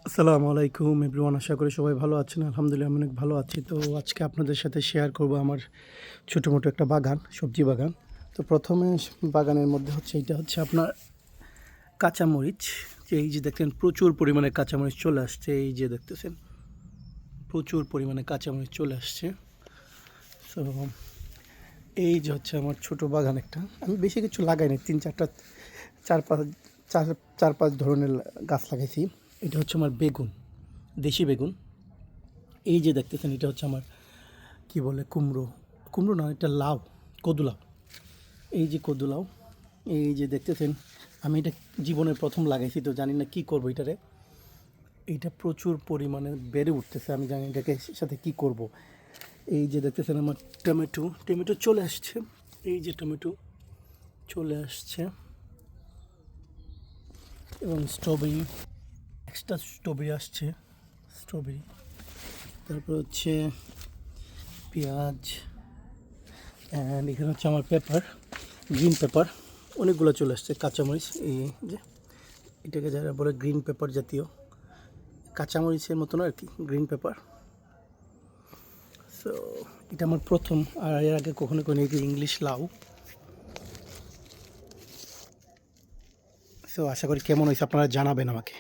আসসালামু আলাইকুম এভরিওয়ান, আশা করি সবাই ভালো আছেন। আলহামদুলিল্লাহ আমি অনেক ভালো আছি। তো আজকে আপনাদের সাথে শেয়ার করব আমার ছোটোমোটো একটা বাগান, সবজি বাগান। তো প্রথমে বাগানের মধ্যে এটা হচ্ছে আপনার কাঁচামরিচ। যে এই যে দেখেন প্রচুর পরিমাণে কাঁচামরিচ চলে আসছে, এই যে দেখতেছেন প্রচুর পরিমাণে কাঁচামরিচ চলে আসছে। সো এই যে হচ্ছে আমার ছোট বাগান একটা। আমি বেশি কিছু লাগাইনি, চার পাঁচ চার চার পাঁচ ধরনের গাছ লাগাইছি। এটা হচ্ছে আমার বেগুন, দেশি বেগুন। এই যে দেখতেছেন এটা হচ্ছে আমার কি বলে কুমড়ো, কুমড়ো না, এটা লাউ, কদুলাউ। এই যে কদুলাউ, এই যে দেখতেছেন। আমি এটা জীবনে প্রথম লাগাইছি, তো জানি না কী করবো এটারে। এইটা প্রচুর পরিমাণে বেড়ে উঠতেছে, আমি জানি এটাকে সাথে কি করব। এই যে দেখতেছেন আমার টমেটো, টমেটো চলে আসছে। এই যে টমেটো চলে আসছে, এবং স্ট্রবেরি, এক্সট্রা স্ট্রবেরি আসছে, স্ট্রবেরি। তারপর হচ্ছে পেঁয়াজ, অ্যান্ড এখানে হচ্ছে আমার পেপার, গ্রিন পেপার অনেকগুলো চলে আসছে। কাঁচামরিচ, এই যে এটাকে যারা বলে গ্রিন পেপার জাতীয়, কাঁচামরিচের মতন আর কি, গ্রিন পেপার। সো এটা আমার প্রথম, আর এর আগে কখনো কোনো এই যে ইংলিশ লাউ। সো আশা করি কেমন হয়েছে আপনারা জানাবেন আমাকে।